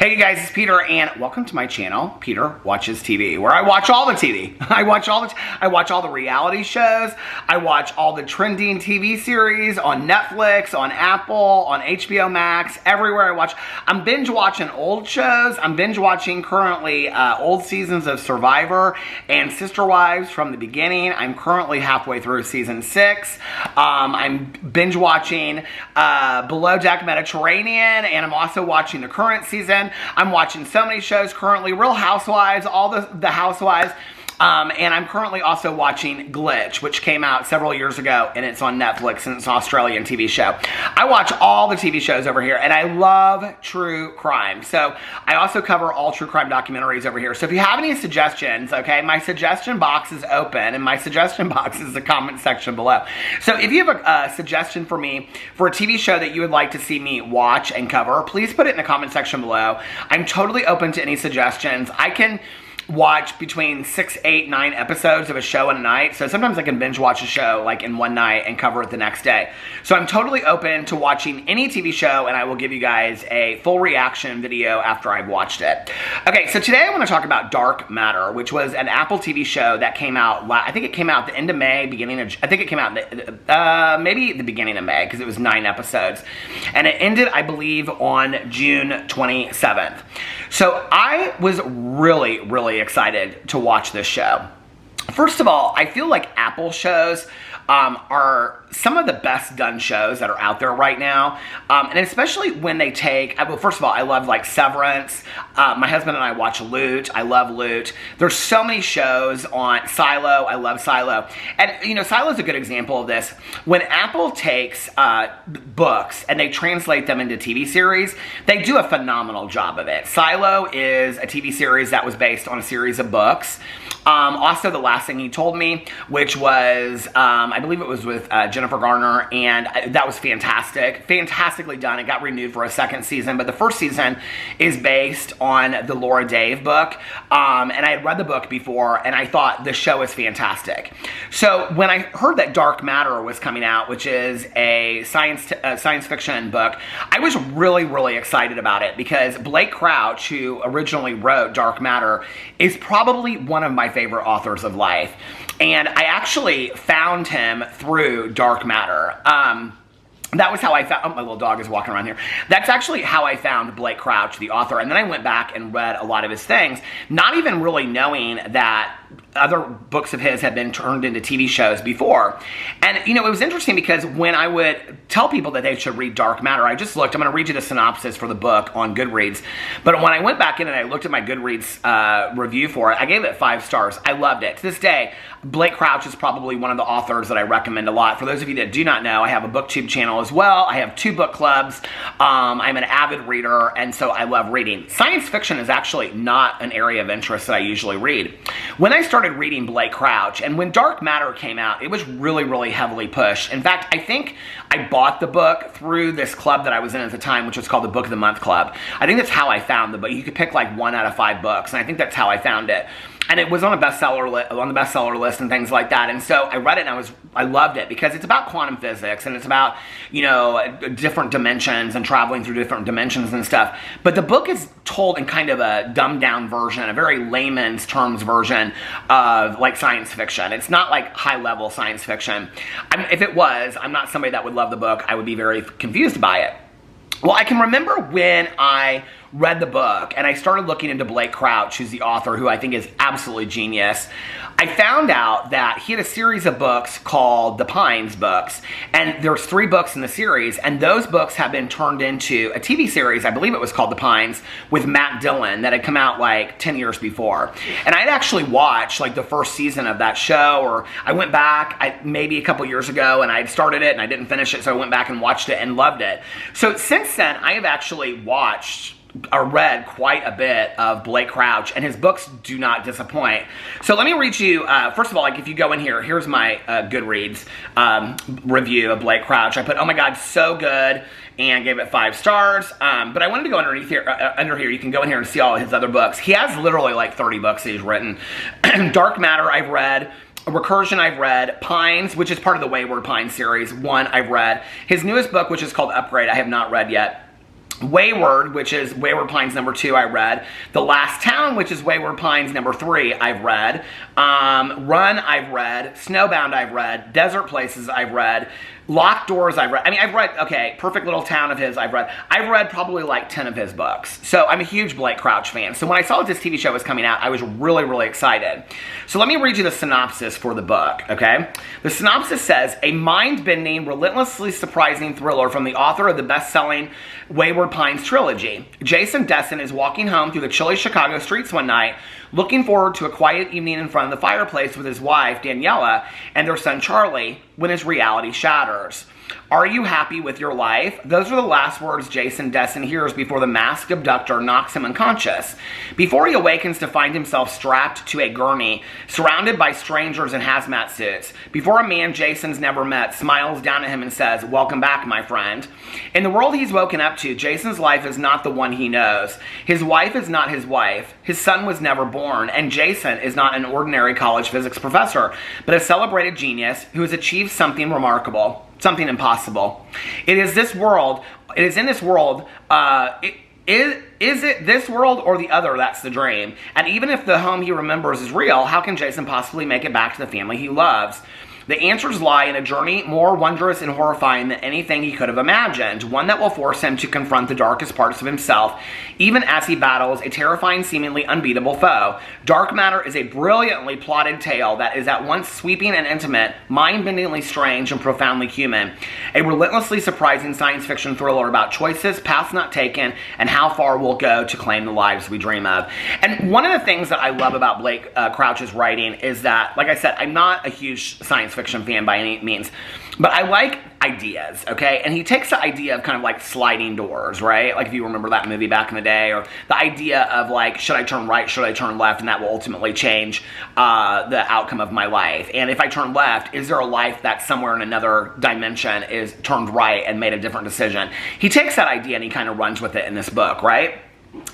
Hey guys, it's Peter, and welcome to my channel, Peter Watches TV, where I watch all the TV. I watch all the reality shows. I watch all the trending TV series on Netflix, on Apple, on HBO Max, everywhere I watch. I'm binge watching old shows. I'm binge watching currently old seasons of Survivor and Sister Wives from the beginning. I'm currently halfway through season 6. I'm binge watching Below Deck Mediterranean, and I'm also watching the current season. I'm watching so many shows currently. Real Housewives, all the Housewives. And I'm currently also watching Glitch, which came out several years ago, and it's on Netflix, and it's an Australian TV show. I watch all the TV shows over here, and I love true crime. So I also cover all true crime documentaries over here. So if you have any suggestions, okay, my suggestion box is open, and my suggestion box is the comment section below. So if you have a suggestion for me for a TV show that you would like to see me watch and cover, please put it in the comment section below. I'm totally open to any suggestions. I can watch between 6, 8, 9 episodes of a show in a night. So sometimes I can binge watch a show like in one night and cover it the next day. So I'm totally open to watching any TV show, and I will give you guys a full reaction video after I've watched it. Okay, so today I want to talk about Dark Matter, which was an Apple TV show that came out, I think it came out the end of May, I think it came out maybe the beginning of May, because it was 9 episodes. And it ended, I believe, on June 27th. So I was really excited to watch this show. First of all, I feel like Apple shows are some of the best done shows that are out there right now, and especially when they take, well, first of all, I love like Severance. My husband and I watch Loot. I love Loot. There's so many shows on Silo. I love Silo. And, you know, Silo's a good example of this. When Apple takes books and they translate them into TV series, they do a phenomenal job of it. Silo is a TV series that was based on a series of books. Also, The Last Thing He Told Me, which was, I believe it was with Jennifer Garner, and that was fantastic. Fantastically done. It got renewed for a second season, but the first season is based on the Laura Dave book, and I had read the book before, and I thought the show is fantastic. So when I heard that Dark Matter was coming out, which is a science fiction book, I was really excited about it, because Blake Crouch, who originally wrote Dark Matter, is probably one of my favorite authors of life. And I actually found him through Dark Matter. That was how I found, oh, my little dog is walking around here. That's actually how I found Blake Crouch, the author. And then I went back and read a lot of his things, not even really knowing that other books of his had been turned into TV shows before. And, you know, it was interesting because when I would tell people that they should read Dark Matter, I just looked, I'm going to read you the synopsis for the book on Goodreads. But when I went back in and I looked at my Goodreads review for it, I gave it 5 stars. I loved it. To this day, Blake Crouch is probably one of the authors that I recommend a lot. For those of you that do not know, I have a BookTube channel as well. I have 2 book clubs. I'm an avid reader, and so I love reading. Science fiction is actually not an area of interest that I usually read. When I started reading Blake Crouch, and when Dark Matter came out, it was really heavily pushed. In fact, I think I bought the book through this club that I was in at the time, which was called the Book of the Month Club. I think that's how I found the book. You could pick like 1 out of 5 books, and I think that's how I found it. And it was on the bestseller list and things like that. And so I read it, and I loved it, because it's about quantum physics, and it's about, you know, different dimensions and traveling through different dimensions and stuff. But the book is told in kind of a dumbed down version, a very layman's terms version of like science fiction. It's not like high level science fiction. If it was, I'm not somebody that would love the book. I would be very confused by it. Well, I can remember when I read the book and I started looking into Blake Crouch, who's the author, who I think is absolutely genius. I found out that he had a series of books called the Pines books, and there's 3 books in the series, and those books have been turned into a TV series, I believe it was called The Pines, with Matt Dillon, that had come out like 10 years before. And I'd actually watched like the first season of that show, or I went back maybe a couple years ago, and I'd started it and I didn't finish it, so I went back and watched it and loved it. So since then, I have actually watched or read quite a bit of Blake Crouch, and his books do not disappoint. So let me read you, first of all, like if you go in here, here's my Goodreads review of Blake Crouch. I put, oh my God, so good, and gave it 5 stars. But I wanted to go underneath here, under here. You can go in here and see all his other books. He has literally like 30 books that he's written. Dark Matter I've read. Recursion I've read. Pines, which is part of the Wayward Pines series, 1 I've read. His newest book, which is called Upgrade, I have not read yet. Wayward, which is Wayward Pines #2, I read. The Last Town, which is Wayward Pines #3, I've read. Run, I've read. Snowbound, I've read. Desert Places, I've read. Locked Doors, I've read. I mean, I've read, okay, Perfect Little Town of his, I've read. I've read probably like 10 of his books. So I'm a huge Blake Crouch fan. So when I saw that this TV show was coming out, I was really, really excited. So let me read you the synopsis for the book, okay? The synopsis says, a mind-bending, relentlessly surprising thriller from the author of the best-selling Wayward Pines trilogy. Jason Desson is walking home through the chilly Chicago streets one night, looking forward to a quiet evening in front of the fireplace with his wife, Daniela, and their son, Charlie, when his reality shatters. Are you happy with your life? Those are the last words Jason Desson hears before the masked abductor knocks him unconscious. Before he awakens to find himself strapped to a gurney, surrounded by strangers in hazmat suits. Before a man Jason's never met smiles down at him and says, welcome back, my friend. In the world he's woken up to, Jason's life is not the one he knows. His wife is not his wife. His son was never born. And Jason is not an ordinary college physics professor, but a celebrated genius who has achieved something remarkable. Something impossible. It is in this world, is it this world or the other that's the dream? And even if the home he remembers is real, how can Jason possibly make it back to the family he loves? The answers lie in a journey more wondrous and horrifying than anything he could have imagined, one that will force him to confront the darkest parts of himself, even as he battles a terrifying, seemingly unbeatable foe. Dark Matter is a brilliantly plotted tale that is at once sweeping and intimate, mind-bendingly strange, and profoundly human. A relentlessly surprising science fiction thriller about choices, paths not taken, and how far we'll go to claim the lives we dream of. And one of the things that I love about Blake Crouch's writing is that, like I said, I'm not a huge science fiction fan by any means, but I like ideas, okay? And he takes the idea of kind of like sliding doors, right? Like if you remember that movie back in the day, or the idea of like, should I turn right, should I turn left, and that will ultimately change the outcome of my life. And if I turn left, is there a life that somewhere in another dimension is turned right and made a different decision? He takes that idea and he kind of runs with it in this book, right?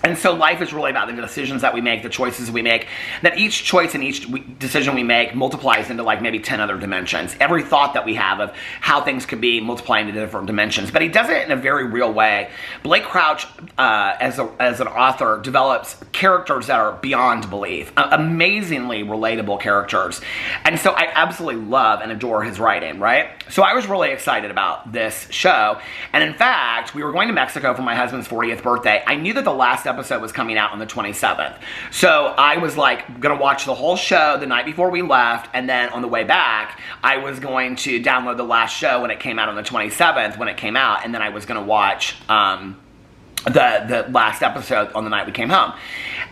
And so life is really about the decisions that we make, the choices we make, that each choice and each decision we make multiplies into like maybe 10 other dimensions. Every thought that we have of how things could be multiplying into different dimensions. But he does it in a very real way. Blake Crouch, as an author, develops characters that are beyond belief. Amazingly relatable characters. And so I absolutely love and adore his writing, right? So I was really excited about this show. And in fact, we were going to Mexico for my husband's 40th birthday. I knew that the last episode was coming out on the 27th. So I was like gonna watch the whole show the night before we left, and then on the way back, I was going to download the last show when it came out on the 27th when it came out, and then I was gonna watch the last episode on the night we came home.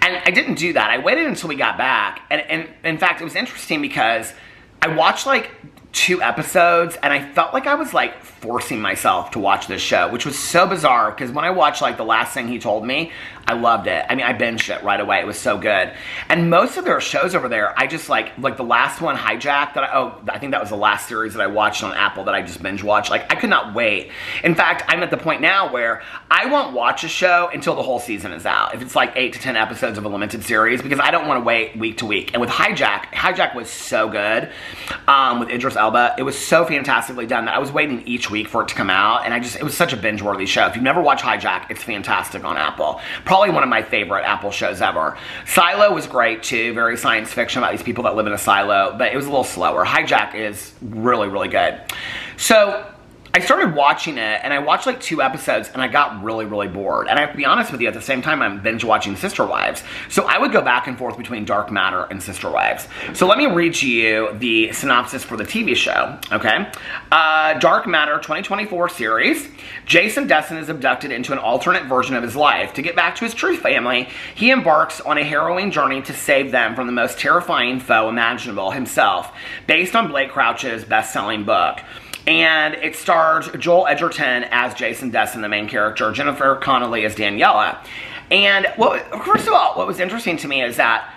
And I didn't do that. I waited until we got back, and in fact, it was interesting because I watched like 2 episodes, and I felt like I was like forcing myself to watch this show, which was so bizarre because when I watched like the last thing he told me, I loved it. I mean, I binged it right away. It was so good. And most of their shows over there, I just like the last one, Hijack, I think that was the last series that I watched on Apple that I just binge watched. Like, I could not wait. In fact, I'm at the point now where I won't watch a show until the whole season is out. If it's like 8 to 10 episodes of a limited series, because I don't want to wait week to week. And with Hijack was so good with Idris Elba. It was so fantastically done that I was waiting each week for it to come out, and it was such a binge-worthy show. If you've never watched Hijack, it's fantastic on Apple. Probably one of my favorite Apple shows ever. Silo was great too, very science fiction about these people that live in a silo, but it was a little slower. Hijack is really, really good. So I started watching it, and I watched like 2 episodes, and I got really, really bored. And I have to be honest with you, at the same time, I'm binge watching Sister Wives. So I would go back and forth between Dark Matter and Sister Wives. So let me read to you the synopsis for the TV show, okay? Dark Matter 2024 series. Jason Desson is abducted into an alternate version of his life. To get back to his true family, he embarks on a harrowing journey to save them from the most terrifying foe imaginable, himself, based on Blake Crouch's best-selling book. And it stars Joel Edgerton as Jason Desson, the main character, Jennifer Connelly as Daniela. And first of all, what was interesting to me is that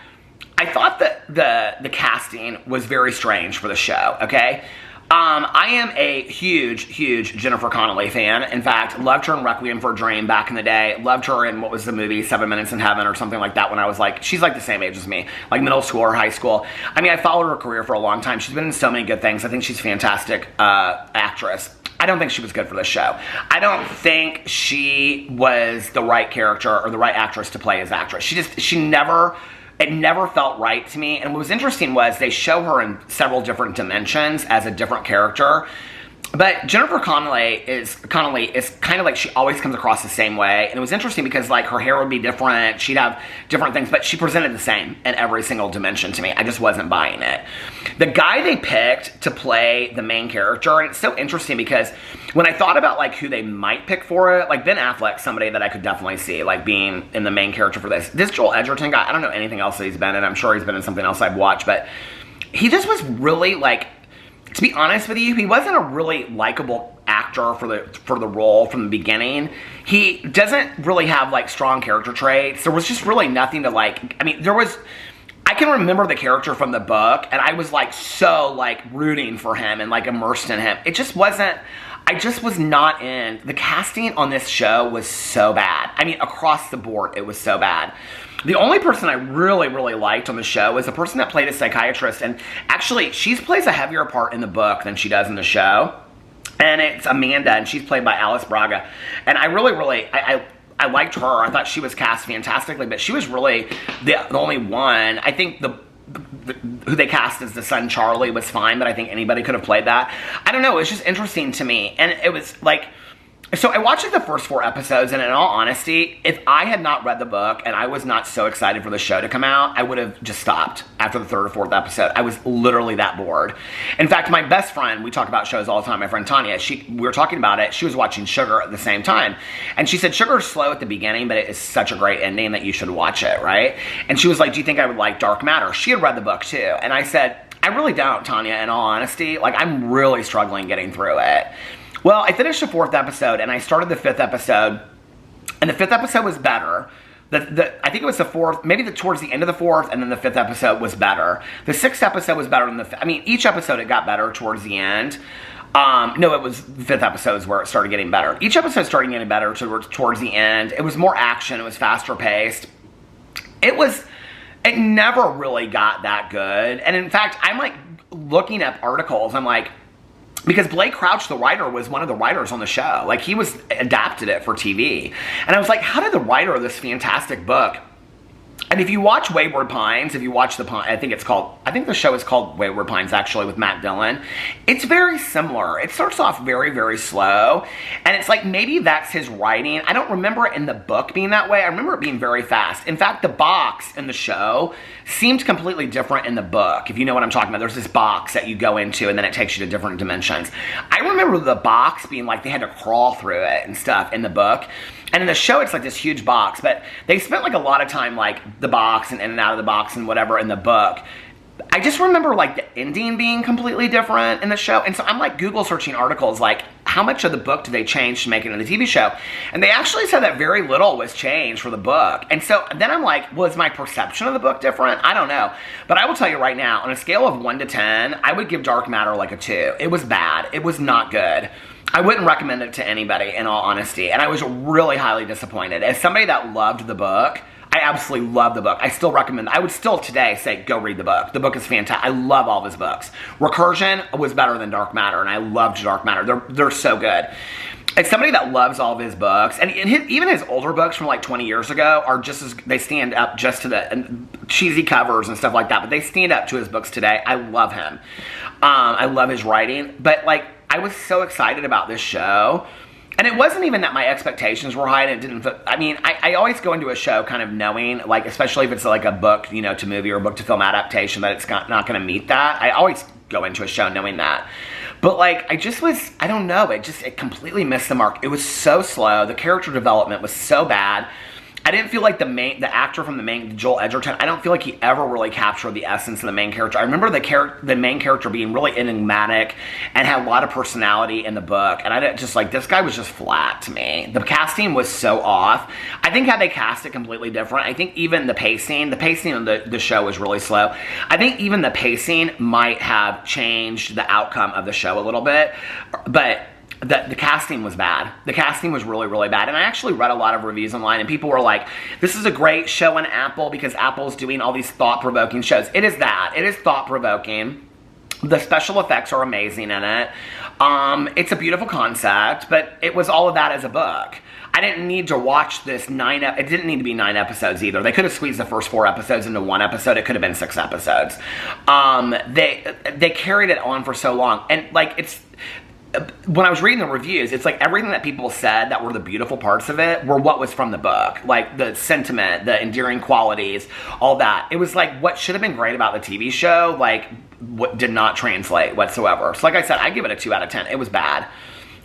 I thought that the casting was very strange for the show, okay? I am a huge Jennifer Connelly fan. In fact, loved her in Requiem for a Dream back in the day. Loved her in, what was the movie, 7 Minutes in Heaven or something like that when I was like, she's like the same age as me, like middle school or high school. I mean, I followed her career for a long time. She's been in so many good things. I think she's a fantastic actress. I don't think she was good for this show. I don't think she was the right character or the right actress to play as actress. It never felt right to me. And what was interesting was they show her in several different dimensions as a different character. But Jennifer Connelly is kind of like she always comes across the same way. And it was interesting because like her hair would be different. She'd have different things, but she presented the same in every single dimension to me. I just wasn't buying it. The guy they picked to play the main character, and it's so interesting because when I thought about like who they might pick for it, like Ben Affleck, somebody that I could definitely see like being in the main character for this. This Joel Edgerton guy, I don't know anything else that he's been in. I'm sure he's been in something else I've watched, but he just was really like, to be honest with you, he wasn't a really likable actor for the role from the beginning. He doesn't really have like strong character traits. There was just really nothing to like. I mean, I can remember the character from the book, and I was like so like rooting for him and like immersed in him. It just wasn't. I just was not in. The casting on this show was so bad. I mean, across the board, it was so bad. The only person I really, really liked on the show was the person that played a psychiatrist. And actually, she plays a heavier part in the book than she does in the show. And it's Amanda, and she's played by Alice Braga. And I really, really, I liked her. I thought she was cast fantastically, but she was really the only one. I think who they cast as the son Charlie was fine, but I think anybody could have played that. I don't know. It was just interesting to me. And it was like, so I watched like the first 4 episodes, and in all honesty, if I had not read the book and I was not so excited for the show to come out, I would have just stopped after the 3rd or 4th episode. I was literally that bored. In fact, my best friend, we talk about shows all the time, my friend Tanya, we were talking about it. She was watching Sugar at the same time. And she said, Sugar is slow at the beginning, but it is such a great ending that you should watch it, right? And she was like, do you think I would like Dark Matter? She had read the book too. And I said, I really don't, Tanya, in all honesty. Like, I'm really struggling getting through it. Well, I finished the 4th episode, and I started the 5th episode, and the 5th episode was better. I think it was the 4th, maybe towards the end of the 4th, and then the 5th episode was better. The 6th episode was better than each episode it got better towards the end. No, it was the 5th episode is where it started getting better. Each episode started getting better towards the end. It was more action. It was faster paced. It never really got that good. And in fact, I'm like looking up articles. I'm like, because Blake Crouch, the writer, was one of the writers on the show. Like, he adapted it for TV. And I was like, how did the writer of this fantastic book, and if you watch Wayward Pines, if you watch I think the show is called Wayward Pines, actually, with Matt Dillon. It's very similar. It starts off very, very slow, and it's like maybe that's his writing. I don't remember it in the book being that way. I remember it being very fast. In fact, the box in the show seemed completely different in the book, if you know what I'm talking about. There's this box that you go into, and then it takes you to different dimensions. I remember the box being like they had to crawl through it and stuff in the book. And in the show, it's like this huge box, but they spent like a lot of time like the box and in and out of the box and whatever in the book. I just remember like the ending being completely different in the show. And so I'm like Google searching articles like, how much of the book did they change to make it into the TV show? And they actually said that very little was changed for the book. And so then I'm like, was my perception of the book different? I don't know. But I will tell you right now, on a scale of 1 to 10, I would give Dark Matter like a 2. It was bad. It was not good. I wouldn't recommend it to anybody, in all honesty. And I was really highly disappointed. As somebody that loved the book, I absolutely love the book. I still recommend, I would still today say, go read the book. The book is fantastic. I love all of his books. Recursion was better than Dark Matter, and I loved Dark Matter. They're so good. As somebody that loves all of his books, and even his older books from like 20 years ago are just as, they stand up just to the cheesy covers and stuff like that, but they stand up to his books today. I love him. I love his writing, but like, I was so excited about this show. And it wasn't even that my expectations were high, and it didn't, I mean, I always go into a show kind of knowing, like, especially if it's like a book, you know, to movie or book to film adaptation, that it's not going to meet that. I always go into a show knowing that. But like, I don't know, it completely missed the mark. It was so slow. The character development was so bad. I didn't feel like the actor from Joel Edgerton, I don't feel like he ever really captured the essence of the main character. I remember the main character being really enigmatic and had a lot of personality in the book. And I didn't just like, this guy was just flat to me. The casting was so off. I think had they cast it completely different, I think even the pacing of the show was really slow. I think even the pacing might have changed the outcome of the show a little bit. But the casting was bad. The casting was really, really bad. And I actually read a lot of reviews online, and people were like, this is a great show on Apple because Apple's doing all these thought-provoking shows. It is that. It is thought-provoking. The special effects are amazing in it. It's a beautiful concept, but it was all of that as a book. I didn't need to watch this it didn't need to be 9 episodes either. They could have squeezed the first 4 episodes into 1 episode. It could have been 6 episodes. They carried it on for so long. And like, it's, when I was reading the reviews, it's like everything that people said that were the beautiful parts of it were what was from the book. Like the sentiment, the endearing qualities, all that. It was like what should have been great about the TV show, like what did not translate whatsoever. So like I said, I give it a 2 out of 10. It was bad.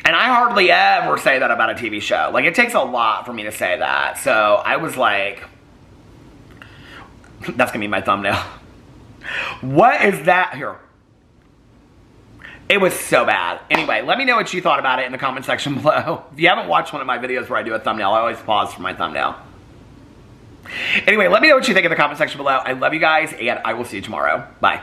And I hardly ever say that about a TV show. Like, it takes a lot for me to say that. So I was like, that's gonna be my thumbnail. What is that? Here. It was so bad. Anyway, let me know what you thought about it in the comment section below. If you haven't watched one of my videos where I do a thumbnail, I always pause for my thumbnail. Anyway, let me know what you think in the comment section below. I love you guys, and I will see you tomorrow. Bye.